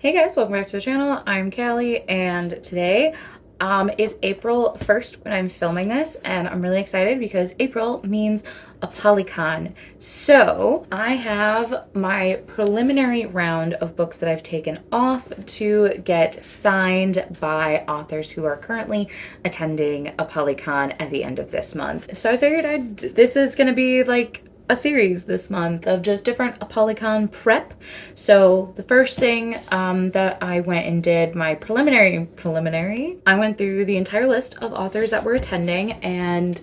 Hey guys, welcome back to the channel. I'm Callie, and today is April 1st when I'm filming this, and I'm really excited because April means Apollycon. So I have my preliminary round of books that I've taken off to get signed by authors who are currently attending Apollycon at the end of this month. So I figured this is gonna be like a series this month of just different Apollycon prep. So the first thing that I went and did my preliminary, I went through the entire list of authors that were attending and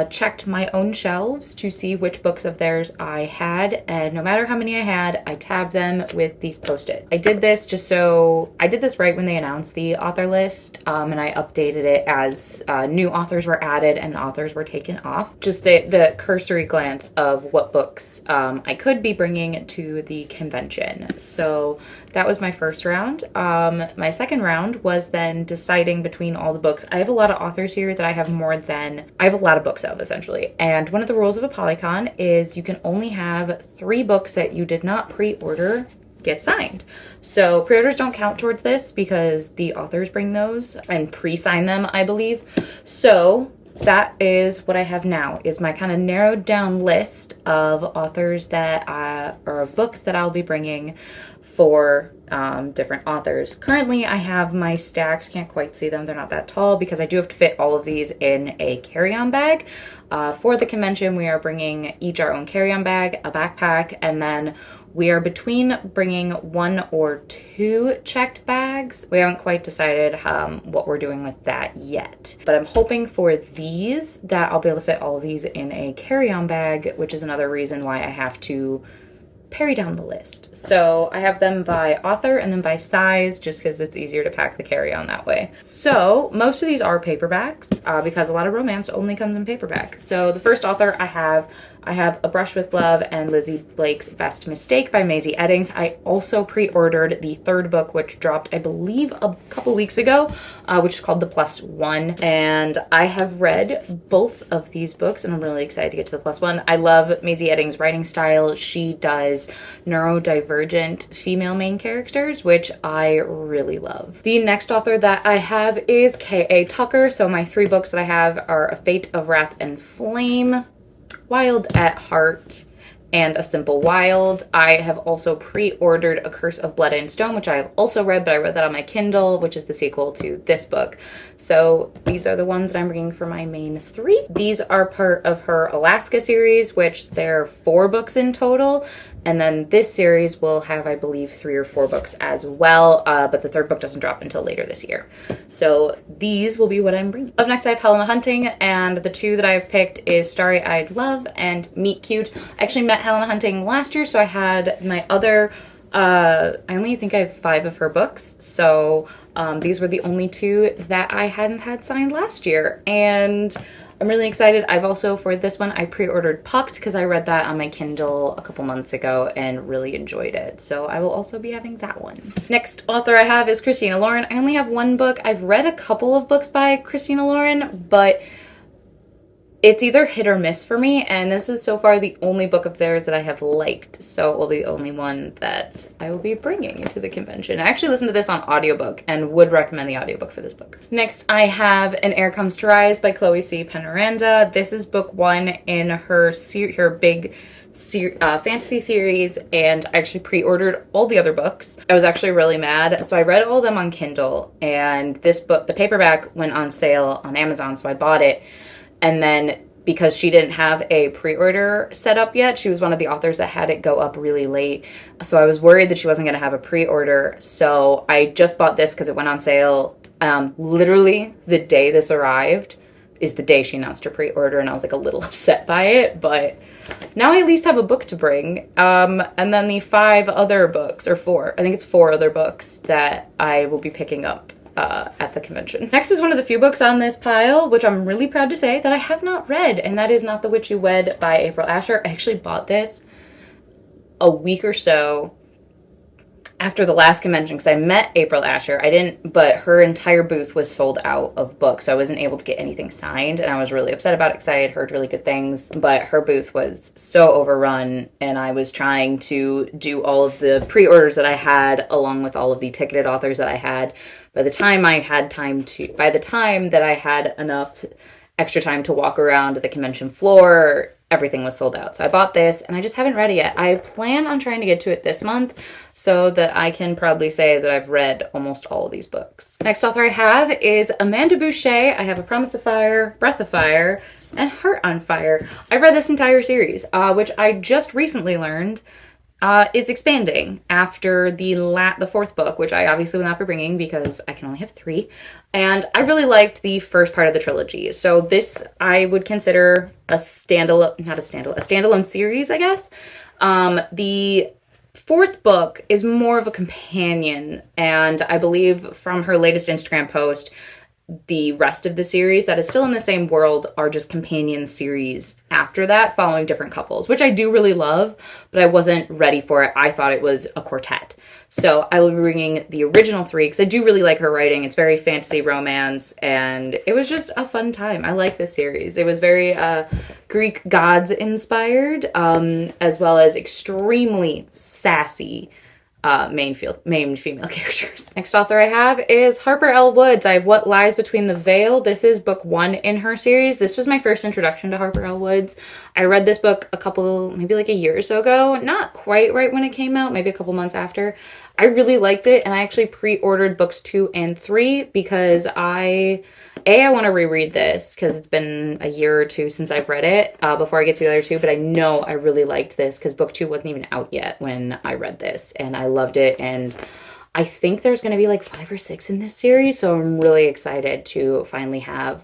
checked my own shelves to see which books of theirs I had, and no matter how many I had, I tabbed them with these Post-it. I did this right when they announced the author list, and I updated it as new authors were added and authors were taken off. Just the cursory glance of what books I could be bringing to the convention. So that was my first round. My second round was then deciding between all the books. I have a lot of authors here that I have a lot of books of, essentially. And one of the rules of Apollycon is you can only have 3 books that you did not pre-order get signed. So pre-orders don't count towards this because the authors bring those and pre-sign them, I believe. So that is what I have now, is my kind of narrowed down list of authors that or of books that I'll be bringing for different authors. Currently, I have my stacks. Can't quite see them. They're not that tall because I do have to fit all of these in a carry-on bag. For the convention, we are bringing each our own carry-on bag, a backpack, and then we are between bringing 1 or 2 checked bags. We haven't quite decided what we're doing with that yet. But I'm hoping for these that I'll be able to fit all of these in a carry-on bag, which is another reason why I have to pare down the list. So I have them by author and then by size, just because it's easier to pack the carry-on that way. So most of these are paperbacks because a lot of romance only comes in paperback. So the first author I have A Brush with Love and Lizzie Blake's Best Mistake by Maisie Eddings. I also pre-ordered the third book, which dropped, I believe, a couple weeks ago, which is called The Plus One. And I have read both of these books, and I'm really excited to get to The Plus One. I love Maisie Eddings' writing style. She does neurodivergent female main characters, which I really love. The next author that I have is K.A. Tucker. So my 3 books that I have are A Fate of Wrath and Flame, Wild at Heart, and A Simple Wild. I have also pre-ordered A Curse of Blood and Stone, which I have also read, but I read that on my Kindle, which is the sequel to this book. So these are the ones that I'm bringing for my main 3. These are part of her Alaska series, which there are 4 books in total. And then this series will have, I believe, 3 or 4 books as well, but the 3rd book doesn't drop until later this year. So these will be what I'm bringing. Up next, I have Helena Hunting, and the 2 that I've picked is Starry-Eyed Love and Meet Cute. I actually met Helena Hunting last year, so I had my other, I only think I have 5 of her books, so these were the only 2 that I hadn't had signed last year, and I'm really excited. I've also, for this one, I pre-ordered Pucked because I read that on my Kindle a couple months ago and really enjoyed it. So I will also be having that one. Next author I have is Christina Lauren. I only have 1 book. I've read a couple of books by Christina Lauren, but it's either hit or miss for me, and this is so far the only book of theirs that I have liked, so it will be the only one that I will be bringing to the convention. I actually listened to this on audiobook and would recommend the audiobook for this book. Next, I have An Air Comes to Rise by Chloe C. Penaranda. This is book 1 in her big fantasy series, and I actually pre-ordered all the other books. I was actually really mad, so I read all of them on Kindle, and this book, the paperback, went on sale on Amazon, so I bought it. And then because she didn't have a pre-order set up yet, she was one of the authors that had it go up really late. So I was worried that she wasn't going to have a pre-order. So I just bought this because it went on sale. Literally the day this arrived is the day she announced her pre-order, and I was like a little upset by it, but now I at least have a book to bring. And then the 5 other books, or 4, I think it's 4 other books that I will be picking up at the convention. Next is one of the few books on this pile, which I'm really proud to say that I have not read, and that is Not the Witch You Wed by April Asher. I actually bought this a week or so after the last convention, because I met April Asher. I didn't, but her entire booth was sold out of books, so I wasn't able to get anything signed, and I was really upset about it because I had heard really good things, but her booth was so overrun, and I was trying to do all of the pre-orders that I had along with all of the ticketed authors that I had. By the time that I had enough extra time to walk around the convention floor, everything was sold out. So I bought this and I just haven't read it yet. I plan on trying to get to it this month so that I can proudly say that I've read almost all of these books. Next author I have is Amanda Boucher. I have A Promise of Fire, Breath of Fire, and Heart on Fire. I read this entire series, which I just recently learned is expanding after the fourth book, which I obviously will not be bringing because I can only have 3. And I really liked the first part of the trilogy. So this I would consider a standalone series, I guess. The fourth book is more of a companion, and I believe from her latest Instagram post, the rest of the series that is still in the same world are just companion series after that, following different couples, which I do really love, but I wasn't ready for it. I thought it was a quartet. So I will be bringing the original 3 because I do really like her writing. It's very fantasy romance, and it was just a fun time. I like this series. It was very Greek gods inspired, as well as extremely sassy main female characters. Next author I have is Harper L. Woods. I have What Lies Between the Veil. This is book 1 in her series. This was my first introduction to Harper L. Woods. I read this book maybe like a year or so ago. Not quite right when it came out, maybe a couple months after. I really liked it, and I actually pre-ordered books 2 and 3 because I want to reread this because it's been a year or 2 since I've read it before I get to the other 2, but I know I really liked this because book 2 wasn't even out yet when I read this, and I loved it, and I think there's going to be like 5 or 6 in this series, so I'm really excited to finally have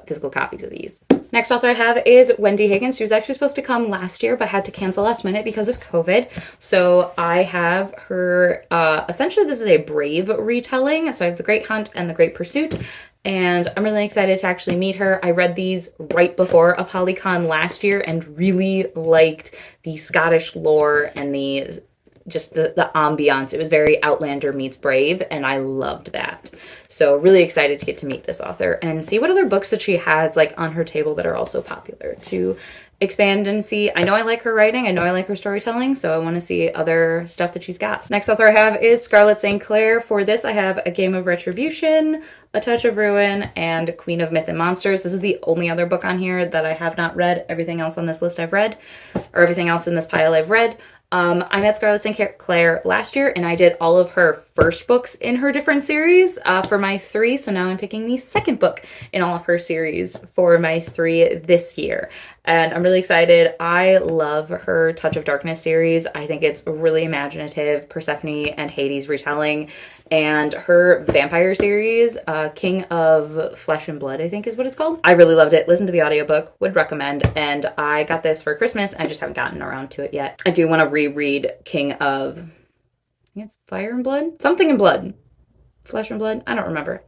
physical copies of these. Next author I have is Wendy Higgins. She was actually supposed to come last year, but had to cancel last minute because of COVID. So I have her, essentially this is a Brave retelling. So I have The Great Hunt and The Great Pursuit. And I'm really excited to actually meet her. I read these right before Apollycon last year and really liked the Scottish lore and the ambiance. It was very Outlander meets Brave, and I loved that. So really excited to get to meet this author and see what other books that she has like on her table that are also popular to expand and see. I know I like her writing. I know I like her storytelling, so I want to see other stuff that she's got. Next author I have is Scarlett St. Clair. For this, I have A Game of Retribution, A Touch of Ruin, and Queen of Myth and Monsters. This is the only other book on here that I have not read. Everything else on this list I've read, or everything else in this pile I've read. I met Scarlett St. Clair last year, and I did all of her first books in her different series for my 3, so now I'm picking the second book in all of her series for my 3 this year. And I'm really excited. I love her Touch of Darkness series. I think it's really imaginative, Persephone and Hades retelling. And her vampire series, King of Flesh and Blood, I think is what it's called. I really loved it. Listen to the audiobook, would recommend. And I got this for Christmas. I just haven't gotten around to it yet. I do want to reread King of, I think it's Fire and Blood? Something in Blood. Flesh and Blood? I don't remember.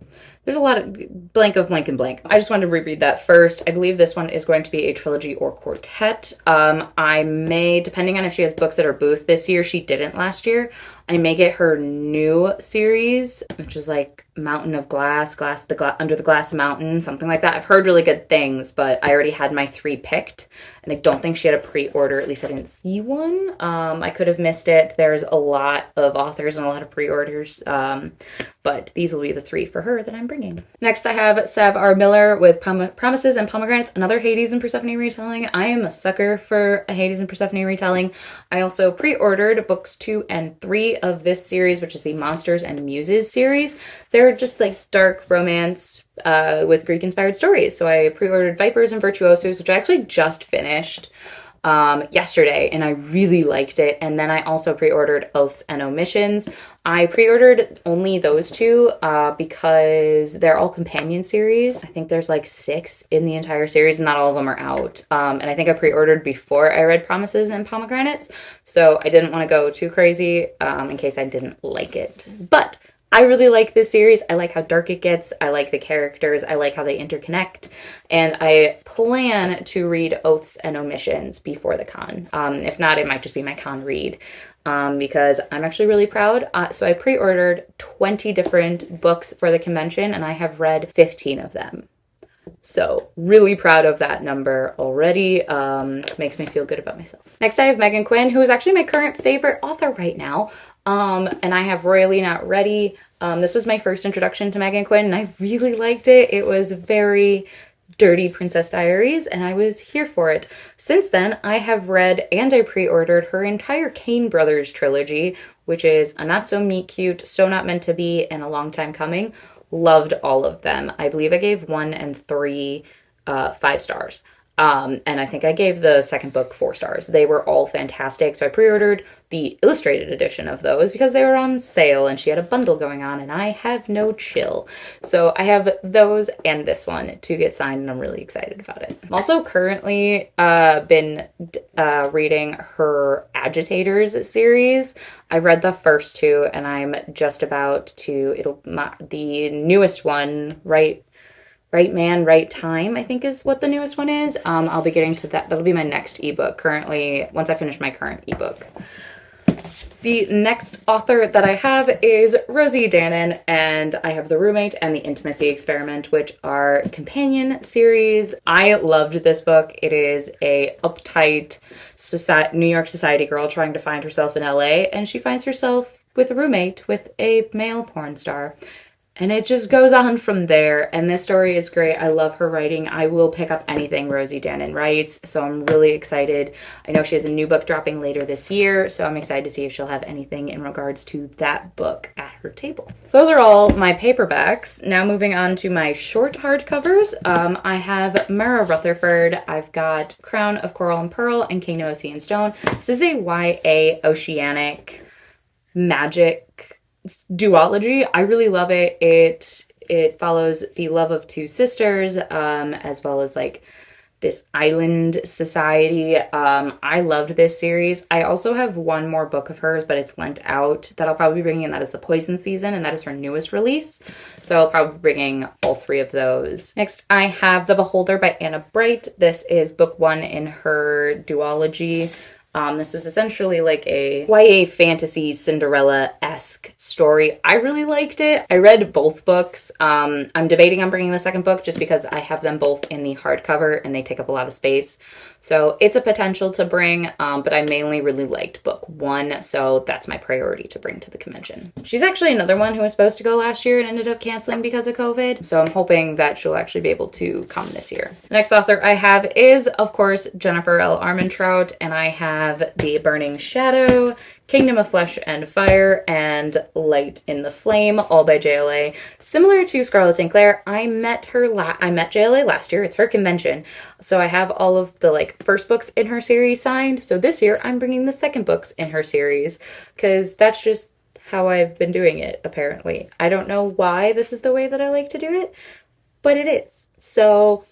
There's a lot of blank of blank and blank. I just wanted to reread that first. I believe this one is going to be a trilogy or quartet. I may, depending on if she has books at her booth this year, she didn't last year, I may get her new series, which is like Mountain of Glass, Under the Glass Mountain, something like that. I've heard really good things, but I already had my 3 picked, and I don't think she had a pre-order. At least I didn't see one. I could have missed it. There's a lot of authors and a lot of pre-orders, but these will be the 3 for her that I'm bringing. Next, I have Sav R. Miller with Promises and Pomegranates, another Hades and Persephone retelling. I am a sucker for a Hades and Persephone retelling. I also pre-ordered books 2 and 3 of this series, which is the Monsters and Muses series. They're just like dark romance with Greek-inspired stories. So I pre-ordered Vipers and Virtuosos, which I actually just finished yesterday, and I really liked it. And then I also pre-ordered Oaths and Omissions. I pre-ordered only those 2 because they're all companion series. I think there's like 6 in the entire series, and not all of them are out. And I think I pre-ordered before I read Promises and Pomegranates, so I didn't want to go too crazy in case I didn't like it. But I really like this series. I like how dark it gets. I like the characters. I like how they interconnect. And I plan to read Oaths and Omissions before the con. If not, it might just be my con read. because I'm actually really proud. So I pre-ordered 20 different books for the convention and I have read 15 of them. So really proud of that number already. Makes me feel good about myself. Next I have Megan Quinn, who is actually my current favorite author right now. And I have Royally Not Ready. This was my first introduction to Megan Quinn and I really liked it. It was very Dirty Princess Diaries and I was here for it. Since then, I have read and I pre-ordered her entire Kane Brothers trilogy, which is A Not So Meet Cute, So Not Meant to Be, and A Long Time Coming. Loved all of them. I believe I gave 1 and 3 5 stars. And I think I gave the second book 4 stars. They were all fantastic. So I pre-ordered the illustrated edition of those because they were on sale and she had a bundle going on and I have no chill. So I have those and this one to get signed and I'm really excited about it. I'm also currently been reading her Agitators series. I've read the first 2 and I'm just about to, the newest one, Right Man, Right Time, I think is what the newest one is. I'll be getting to that. That'll be my next ebook currently, once I finish my current ebook. The next author that I have is Rosie Danan, and I have The Roommate and The Intimacy Experiment, which are companion series. I loved this book. It is a uptight New York society girl trying to find herself in LA, and she finds herself with a roommate with a male porn star. And it just goes on from there. And this story is great. I love her writing. I will pick up anything Rosie Danan writes. So I'm really excited. I know she has a new book dropping later this year. So I'm excited to see if she'll have anything in regards to that book at her table. So those are all my paperbacks. Now moving on to my short hardcovers. I have Mara Rutherford. I've got Crown of Coral and Pearl and Kingdom of Sea and Stone. This is a YA oceanic magic duology. I really love it. It follows the love of 2 sisters, as well as like this island society. I loved this series. I also have one more book of hers, but it's lent out that I'll probably be bringing in. That is The Poison Season, and that is her newest release. So I'll probably be bringing all 3 of those. Next, I have The Beholder by Anna Bright. This is book 1 in her duology. This was essentially like a YA fantasy Cinderella-esque story. I really liked it. I read both books. I'm debating on bringing the second book just because I have them both in the hardcover and they take up a lot of space. So it's a potential to bring, but I mainly really liked book 1, so that's my priority to bring to the convention. She's actually another one who was supposed to go last year and ended up canceling because of COVID, so I'm hoping that she'll actually be able to come this year. The next author I have is, of course, Jennifer L. Armentrout, and I have The Burning Shadow, Kingdom of Flesh and Fire, and Light in the Flame, all by JLA. Similar to Scarlett St. Clair, I met JLA last year. It's her convention. So I have all of the first books in her series signed. So this year I'm bringing the second books in her series because that's just how I've been doing it, apparently. I don't know why this is the way that I like to do it, but it is. So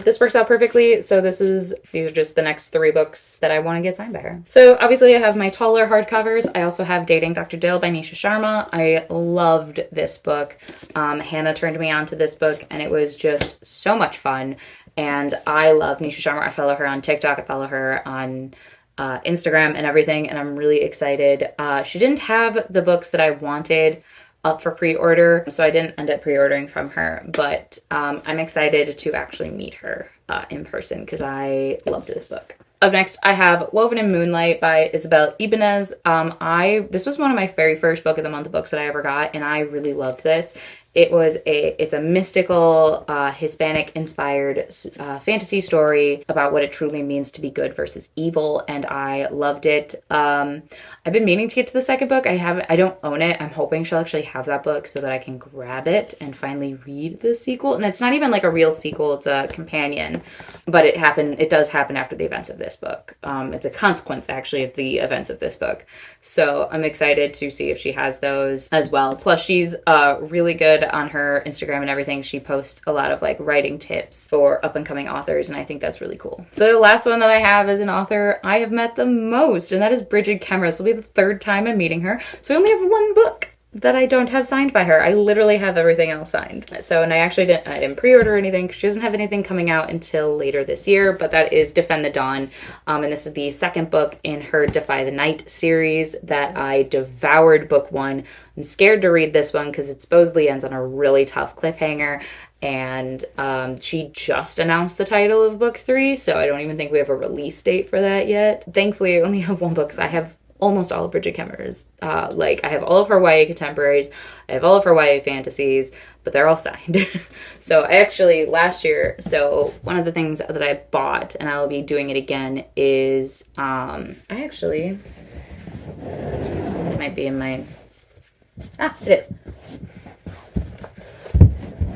this works out perfectly. So these are just the next 3 books that I want to get signed by her. So obviously I have my taller hardcovers. I also have Dating Dr. Dill by Nisha Sharma. I loved this book. Hannah turned me on to this book and it was just so much fun. And I love Nisha Sharma. I follow her on TikTok. I follow her on Instagram and everything. And I'm really excited. She didn't have the books that I wanted up for pre-order, so I didn't end up pre-ordering from her, but I'm excited to actually meet her in person because I loved this book. Up next, I have Woven in Moonlight by Isabel Ibanez. This was one of my very first Book of the Month books that I ever got, and I really loved this. It's a mystical, Hispanic-inspired fantasy story about what it truly means to be good versus evil, and I loved it. I've been meaning to get to the second book. I don't own it. I'm hoping she'll actually have that book so that I can grab it and finally read the sequel. And it's not even like a real sequel, it's a companion, but it does happen after the events of this book. It's a consequence, actually, of the events of this book. So I'm excited to see if she has those as well. Plus, she's really good on her Instagram and everything. She posts a lot of writing tips for up and coming authors, and I think that's really cool. The last one that I have is an author I have met the most, and that is Bridget Kemmerer. This will be the 3rd time I'm meeting her, so I only have 1 book that I don't have signed by her. I literally have everything else signed. So, and I didn't pre-order anything because she doesn't have anything coming out until later this year, but that is Defend the Dawn. And this is the second book in her Defy the Night series that I devoured book one. I'm scared to read this one because it supposedly ends on a really tough cliffhanger. And she just announced the title of book 3, so I don't even think we have a release date for that yet. Thankfully, I only have one book, so I have almost all of Bridget Kemmer's. I have all of her YA contemporaries, I have all of her YA fantasies, but they're all signed. So I actually, last year, so one of the things that I bought, and I'll be doing it again, is, it might be in my, it is.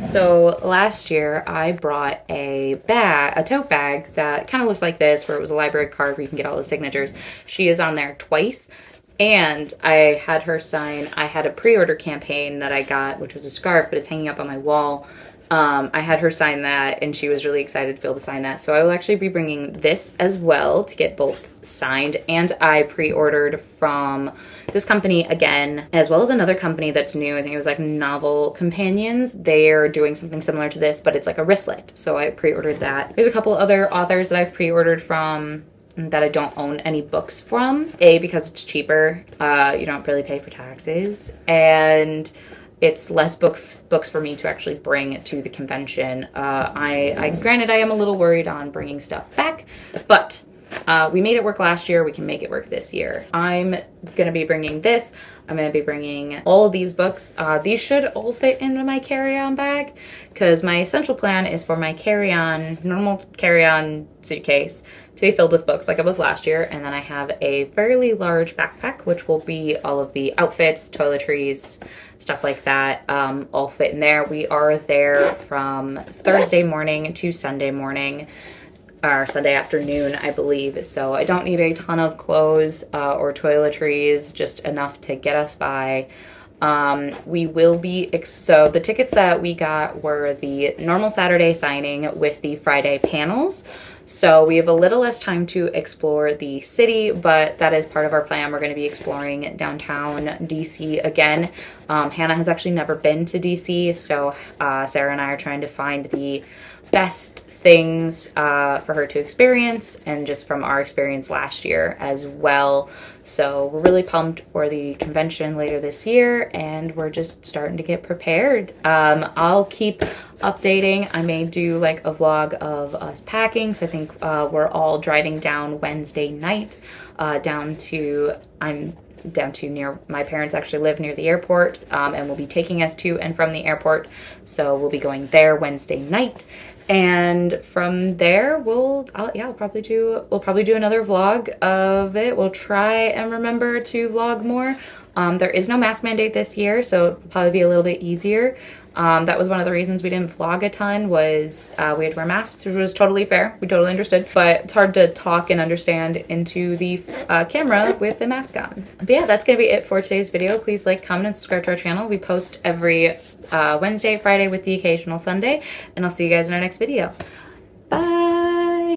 So last year I brought a tote bag that kind of looked like this, where it was a library card where you can get all the signatures. She is on there twice. And I had her sign, I had a pre-order campaign that I got, which was a scarf, but it's hanging up on my wall. I had her sign that, and she was really excited to be able to sign that. So I will actually be bringing this as well to get both signed. And I pre-ordered from this company again, as well as another company that's new. I think it was like Novel Companions. They're doing something similar to this, but it's like a wristlet. So I pre-ordered that. There's a couple other authors that I've pre-ordered from that I don't own any books from. A, because it's cheaper. You don't really pay for taxes. And it's less books for me to actually bring to the convention. Granted, I am a little worried on bringing stuff back, but we made it work last year. We can make it work this year. I'm going to be bringing this. I'm going to be bringing all of these books. These should all fit into my carry-on bag because my essential plan is for my normal carry-on suitcase to be filled with books like it was last year. And then I have a fairly large backpack, which will be all of the outfits, toiletries, stuff like that, all fit in there. We are there from Thursday morning to Sunday morning, or Sunday afternoon, I believe. So I don't need a ton of clothes or toiletries, just enough to get us by. We will be, so the tickets that we got were the normal Saturday signing with the Friday panels. So we have a little less time to explore the city, but that is part of our plan. We're going to be exploring downtown DC again. Hannah has actually never been to DC, so Sarah and I are trying to find the best things for her to experience, and just from our experience last year as well. So we're really pumped for the convention later this year, and we're just starting to get prepared. I'll keep updating. I may do like a vlog of us packing, so I think we're all driving down Wednesday night down to near, my parents actually live near the airport, and will be taking us to and from the airport. So we'll be going there Wednesday night. And from there, we'll probably do another vlog of it. We'll try and remember to vlog more. There is no mask mandate this year, so it'll probably be a little bit easier. That was one of the reasons we didn't vlog a ton, was we had to wear masks, which was totally fair. We totally understood. But it's hard to talk and understand into the camera with the mask on. But yeah, that's going to be it for today's video. Please like, comment, and subscribe to our channel. We post every Wednesday, Friday, with the occasional Sunday. And I'll see you guys in our next video.